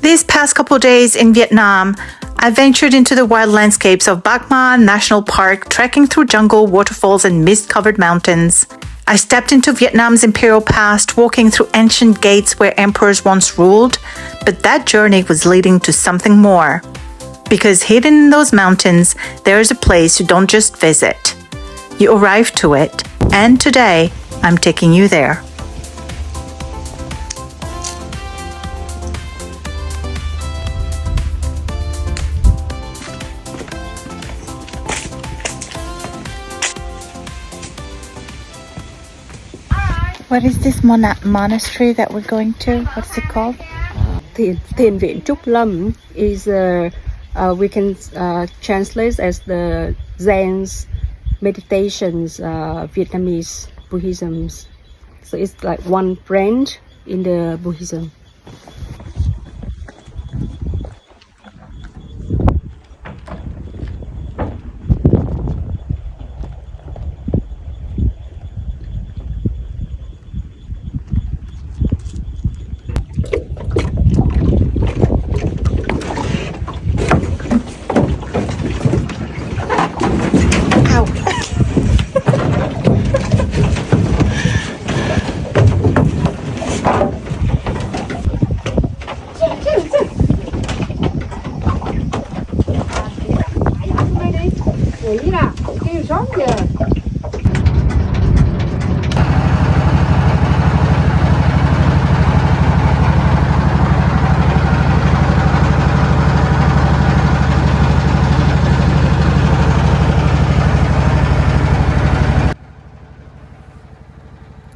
These past couple days in Vietnam, I ventured into the wild landscapes of Bach National Park, trekking through jungle, waterfalls, and mist-covered mountains. I stepped into Vietnam's imperial past, walking through ancient gates where emperors once ruled, but that journey was leading to something more. Because hidden in those mountains, there is a place you don't just visit. You arrive to it, and today, I'm taking you there. What is this monastery that we're going to? What's it called? Thiền viện Truc Lam is we can translate as the Zen's meditations, Vietnamese Buddhism. So it's like one branch in the Buddhism.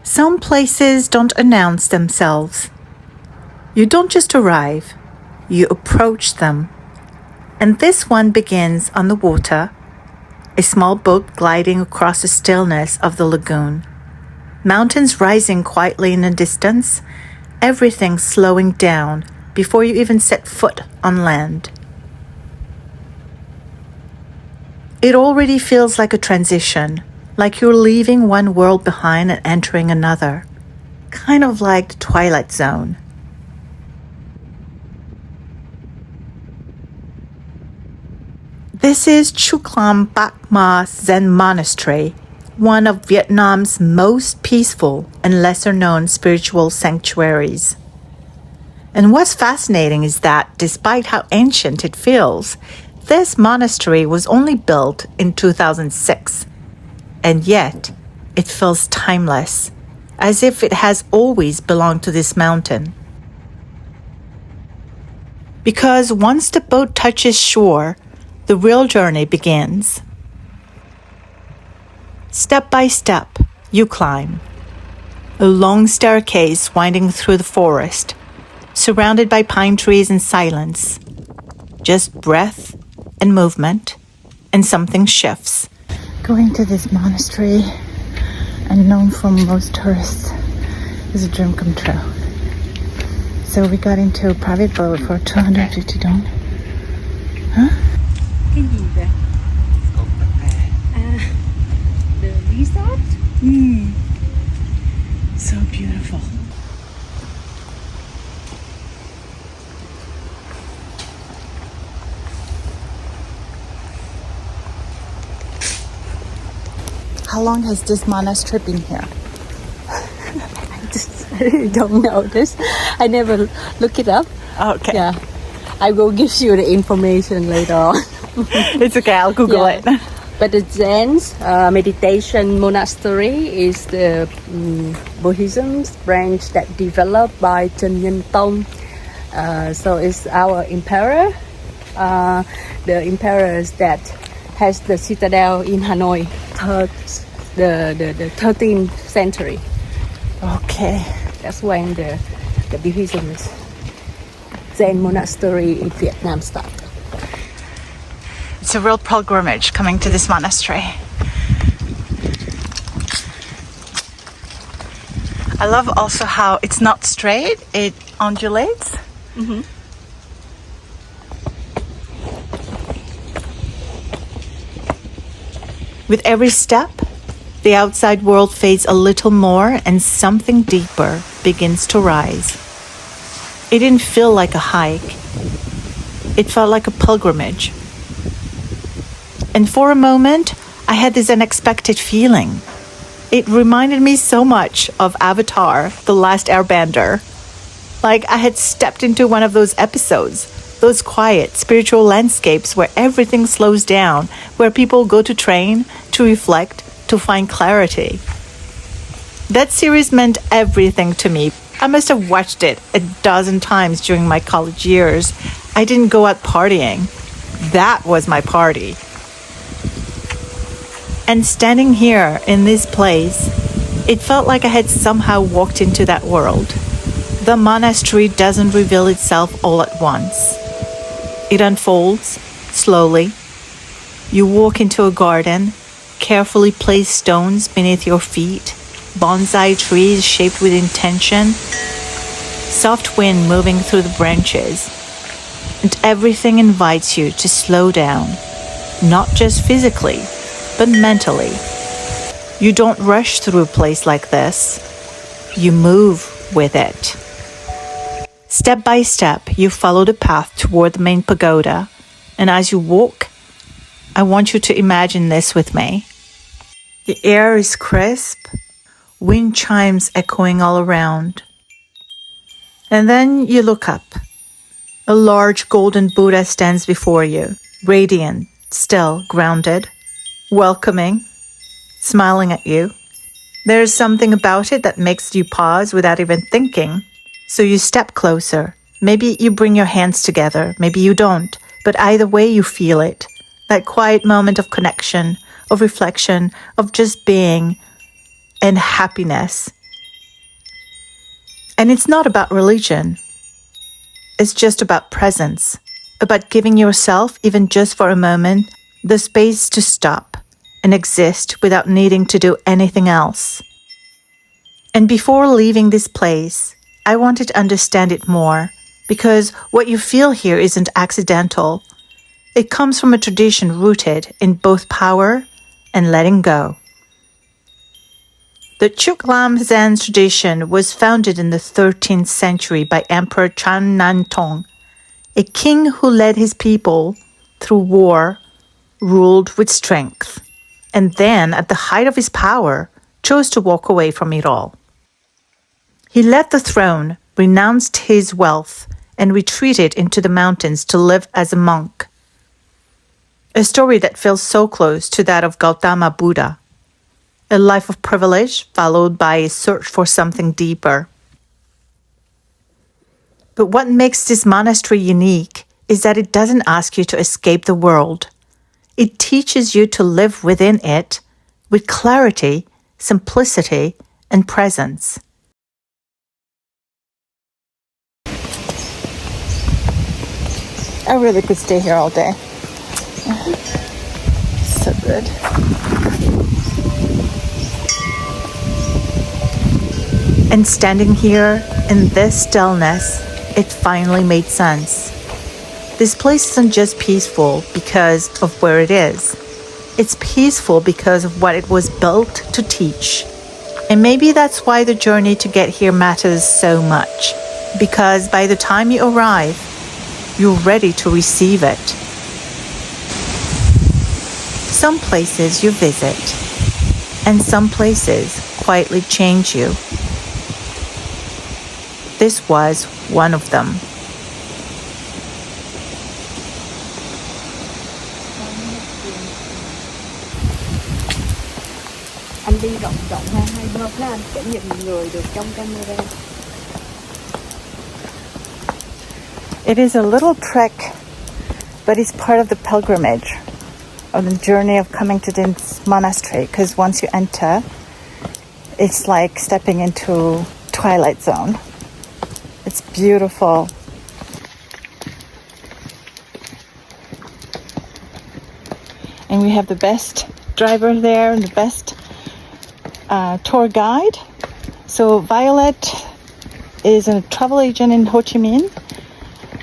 Some places don't announce themselves. You don't just arrive, you approach them. And this one begins on the water, a small boat gliding across the stillness of the lagoon. Mountains rising quietly in the distance, everything slowing down before you even set foot on land. It already feels like a transition, like you're leaving one world behind and entering another, kind of like the Twilight Zone. This is Truc Lam Zen Monastery, one of Vietnam's most peaceful and lesser-known spiritual sanctuaries. And what's fascinating is that, despite how ancient it feels, this monastery was only built in 2006. And yet, it feels timeless, as if it has always belonged to this mountain. Because once the boat touches shore, the real journey begins. Step by step, you climb. A long staircase winding through the forest, surrounded by pine trees and silence. Just breath and movement, and something shifts. Going to this monastery, unknown from most tourists, is a dream come true. So we got into a private boat for 250 dong. Huh? Cái gì vậy? The resort? So beautiful. How long has this monastery been here? I really don't know this. I never look it up. Okay. Yeah. I will give you the information later on. It's okay, I'll Google it. But the Zen's meditation monastery is the Buddhism branch that developed by Trần Nhân Tông. So it's our emperor, the emperors that has the citadel in Hanoi, the 13th century. Okay. That's when the Buddhism Zen monastery in Vietnam started. It's a real pilgrimage coming to this monastery. I love also how it's not straight, it undulates. Mm-hmm. With every step, the outside world fades a little more and something deeper begins to rise. It didn't feel like a hike. It felt like a pilgrimage. And for a moment, I had this unexpected feeling. It reminded me so much of Avatar, The Last Airbender. Like I had stepped into one of those episodes, those quiet, spiritual landscapes where everything slows down, where people go to train, to reflect, to find clarity. That series meant everything to me. I must have watched it a dozen times during my college years. I didn't go out partying. That was my party. And standing here in this place, it felt like I had somehow walked into that world. The monastery doesn't reveal itself all at once. It unfolds slowly. You walk into a garden, carefully place stones beneath your feet, bonsai trees shaped with intention, soft wind moving through the branches, and everything invites you to slow down, not just physically, but mentally. You don't rush through a place like this. You move with it. Step by step, you follow the path toward the main pagoda, and as you walk, I want you to imagine this with me. The air is crisp, wind chimes echoing all around. And then you look up. A large golden Buddha stands before you, radiant, still, grounded, welcoming, smiling at you. There's something about it that makes you pause without even thinking. So you step closer. Maybe you bring your hands together, maybe you don't, but either way you feel it. That quiet moment of connection, of reflection, of just being and happiness. And it's not about religion. It's just about presence, about giving yourself, even just for a moment, the space to stop and exist without needing to do anything else. And before leaving this place, I wanted to understand it more, because what you feel here isn't accidental. It comes from a tradition rooted in both power and letting go. The Truc Lam Zen tradition was founded in the 13th century by Emperor Chan Nan Tong, a king who led his people through war, ruled with strength, and then, at the height of his power, chose to walk away from it all. He left the throne, renounced his wealth, and retreated into the mountains to live as a monk. A story that feels so close to that of Gautama Buddha. A life of privilege followed by a search for something deeper. But what makes this monastery unique is that it doesn't ask you to escape the world. It teaches you to live within it with clarity, simplicity, and presence. I really could stay here all day. So good. And standing here in this stillness, it finally made sense. This place isn't just peaceful because of where it is. It's peaceful because of what it was built to teach. And maybe that's why the journey to get here matters so much. Because by the time you arrive, you're ready to receive it. Some places you visit, and some places quietly change you. This was one of them. Anh đi rộng rộng ha, hay hơn ha, anh sẽ nhìn người được trong camera. It is a little trek, but it's part of the pilgrimage, of the journey of coming to this monastery, because once you enter, it's like stepping into Twilight Zone. It's beautiful. And we have the best driver there and the best tour guide. So Violet is a travel agent in Ho Chi Minh.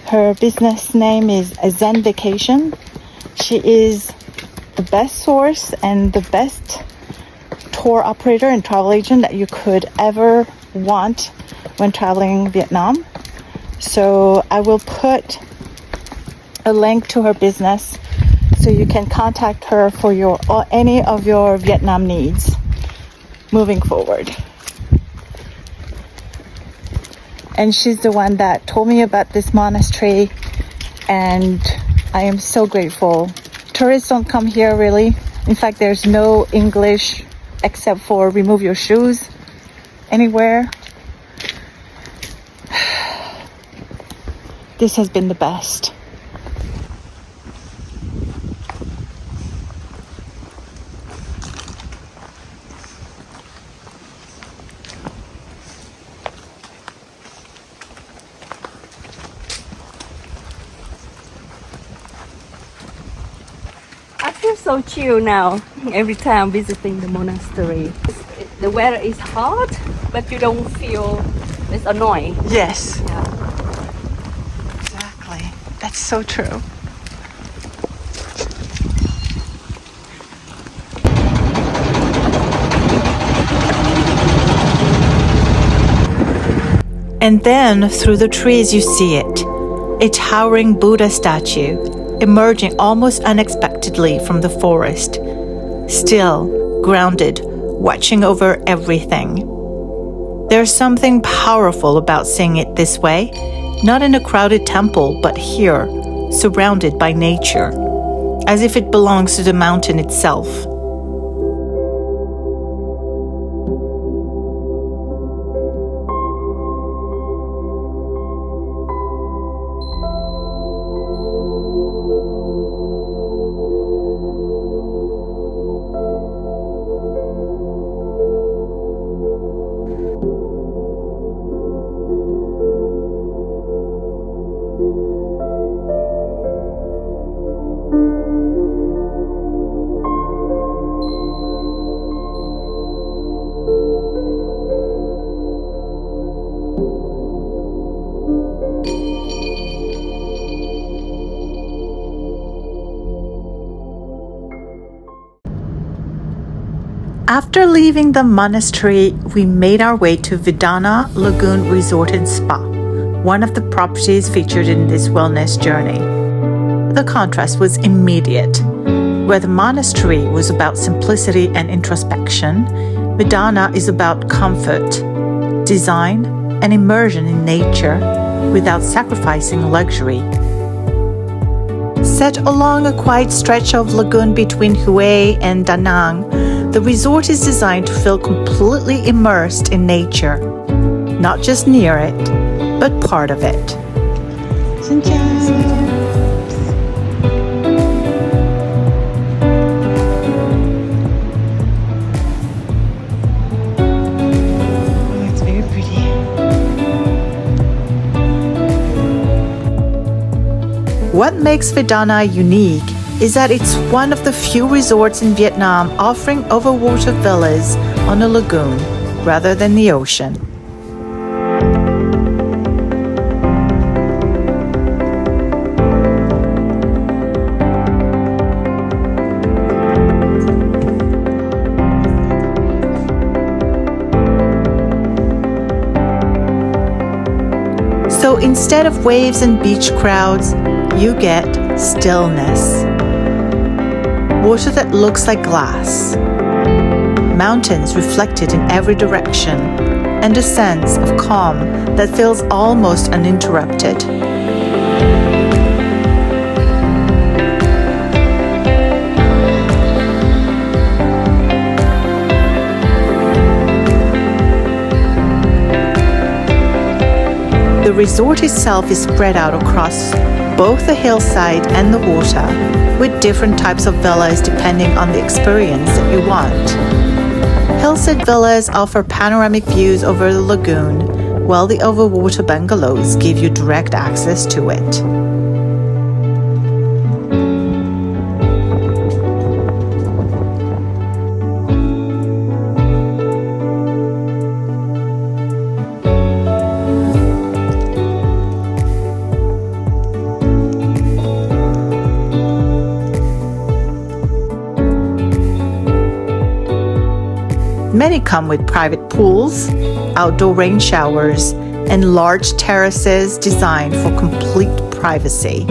Her business name is Zen Vacation. She is the best source and the best tour operator and travel agent that you could ever want when traveling Vietnam. So I will put a link to her business so you can contact her for any of your Vietnam needs moving forward. And she's the one that told me about this monastery, and I am so grateful. Tourists don't come here really. In fact, there's no English except for remove your shoes anywhere. This has been the best. I feel so chill now every time visiting the monastery. The weather is hot, but you don't feel it's annoying. Yes. Yeah. Exactly. That's so true. And then through the trees you see it, a towering Buddha statue emerging almost unexpectedly from the forest, still, grounded, watching over everything. There's something powerful about seeing it this way, not in a crowded temple, but here, surrounded by nature, as if it belongs to the mountain itself. After leaving the monastery, we made our way to Vedana Lagoon Resort and Spa, one of the properties featured in this wellness journey. The contrast was immediate. Where the monastery was about simplicity and introspection, Vedana is about comfort, design, and immersion in nature without sacrificing luxury. Set along a quiet stretch of lagoon between Hue and Da Nang, the resort is designed to feel completely immersed in nature, not just near it, but part of it. Xin chào. What makes Vedana unique is that it's one of the few resorts in Vietnam offering overwater villas on a lagoon rather than the ocean. So instead of waves and beach crowds, you get stillness. Water that looks like glass. Mountains reflected in every direction, and a sense of calm that feels almost uninterrupted. The resort itself is spread out across both the hillside and the water, with different types of villas depending on the experience that you want. Hillside villas offer panoramic views over the lagoon, while the overwater bungalows give you direct access to it. Many come with private pools, outdoor rain showers, and large terraces designed for complete privacy.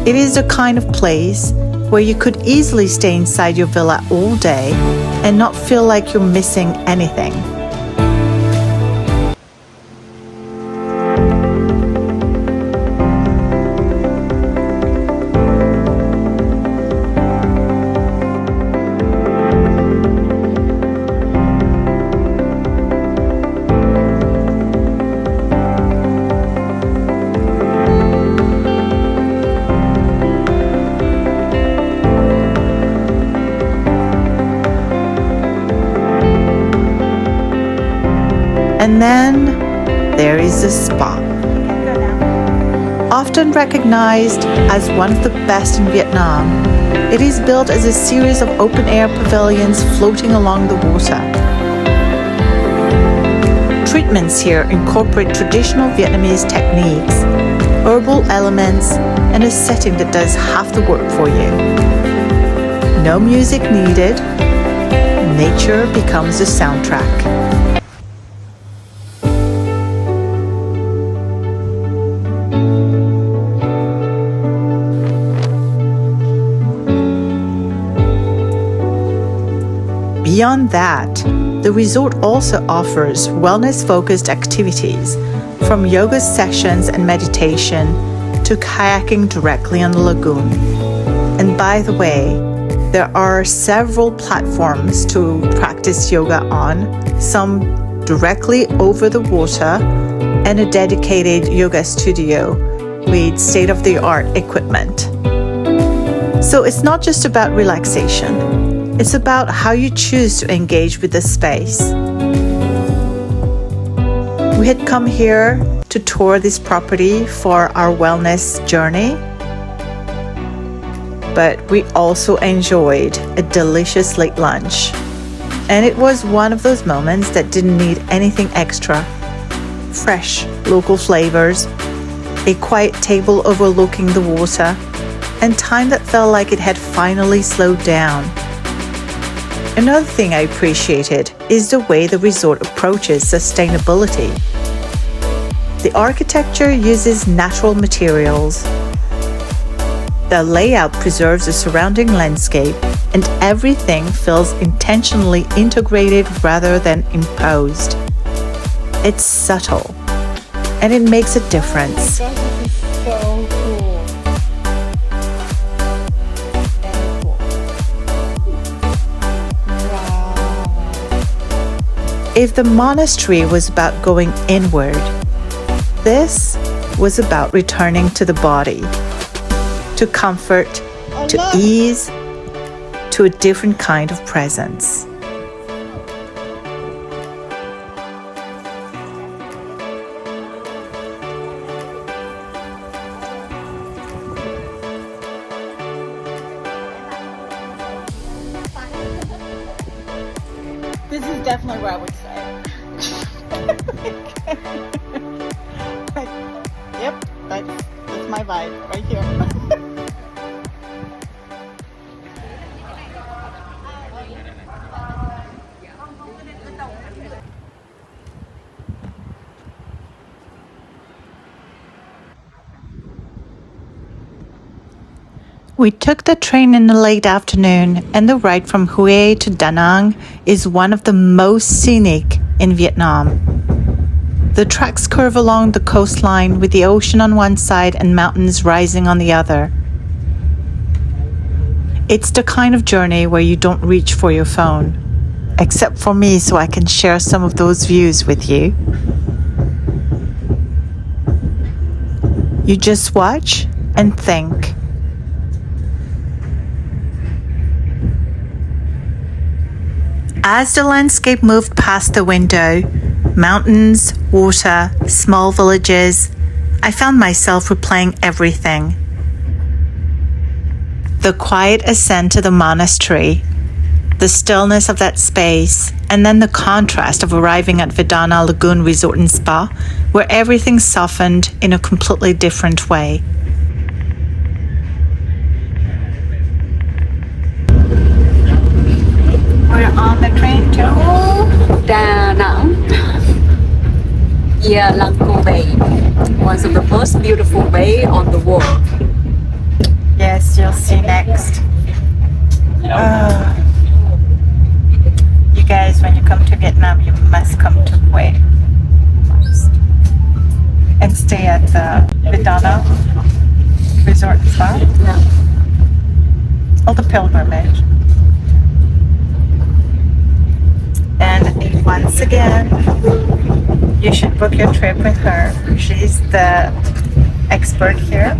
It is the kind of place where you could easily stay inside your villa all day and not feel like you're missing anything. And then there is the spa. Often recognized as one of the best in Vietnam, it is built as a series of open-air pavilions floating along the water. Treatments here incorporate traditional Vietnamese techniques, herbal elements, and a setting that does half the work for you. No music needed. Nature becomes the soundtrack. Beyond that, the resort also offers wellness-focused activities, from yoga sessions and meditation to kayaking directly on the lagoon. And by the way, there are several platforms to practice yoga on, some directly over the water, and a dedicated yoga studio with state-of-the-art equipment. So it's not just about relaxation. It's about how you choose to engage with the space. We had come here to tour this property for our wellness journey, but we also enjoyed a delicious late lunch. And it was one of those moments that didn't need anything extra. Fresh local flavors, a quiet table overlooking the water, and time that felt like it had finally slowed down. Another thing I appreciated is the way the resort approaches sustainability. The architecture uses natural materials. The layout preserves the surrounding landscape, and everything feels intentionally integrated rather than imposed. It's subtle, and it makes a difference. This is so cool. If the monastery was about going inward, this was about returning to the body, to comfort, to ease, to a different kind of presence. This is definitely where I would say. Yep, that's my vibe right here. We took the train in the late afternoon, and the ride from Hue to Da Nang is one of the most scenic in Vietnam. The tracks curve along the coastline with the ocean on one side and mountains rising on the other. It's the kind of journey where you don't reach for your phone, except for me so I can share some of those views with you. You just watch and think. As the landscape moved past the window, mountains, water, small villages, I found myself replaying everything. The quiet ascent to the monastery, the stillness of that space, and then the contrast of arriving at Vedana Lagoon Resort Spa, where everything softened in a completely different way. train to? Da Nang. Yeah, Langko Bay. One of the most beautiful bay on the world. Yes, you'll see next. You guys, when you come to Vietnam, you must come to Hue. Must. And stay at the Vedana Resort Spa. Yeah. Or the pilgrimage. And once again, you should book your trip with her. She's the expert here.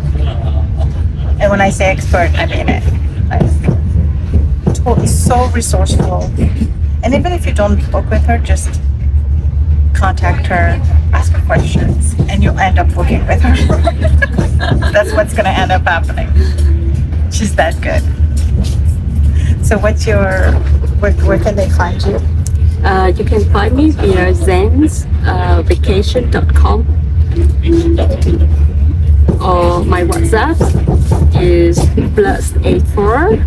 And when I say expert, I mean it. Like, so resourceful. And even if you don't book with her, just contact her, ask her questions, and you'll end up booking with her. That's what's going to end up happening. She's that good. So what's your, where can they find you? You can find me via zensvacation.com or my WhatsApp is +84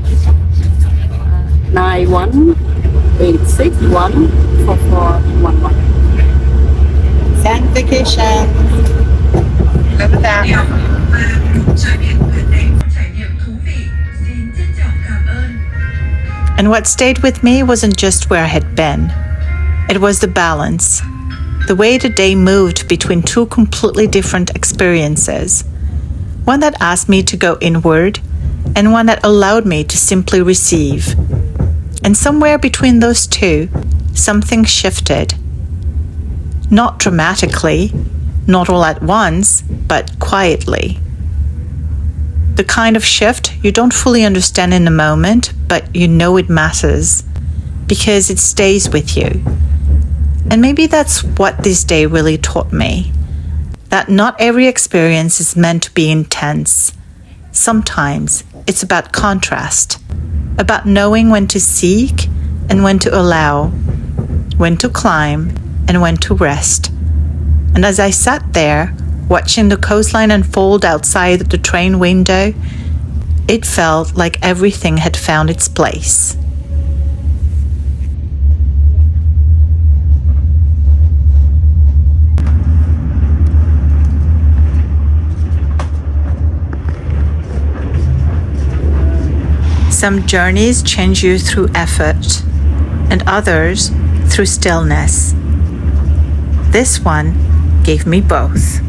9186144111. Zen vacation. Remember that. And what stayed with me wasn't just where I had been. It was the balance. The way the day moved between two completely different experiences. One that asked me to go inward, and one that allowed me to simply receive. And somewhere between those two, something shifted. Not dramatically, not all at once, but quietly. The kind of shift you don't fully understand in the moment, but you know it matters because it stays with you. And maybe that's what this day really taught me. That not every experience is meant to be intense. Sometimes it's about contrast, about knowing when to seek and when to allow, when to climb and when to rest. And as I sat there, watching the coastline unfold outside the train window, it felt like everything had found its place. Some journeys change you through effort, and others through stillness. This one gave me both.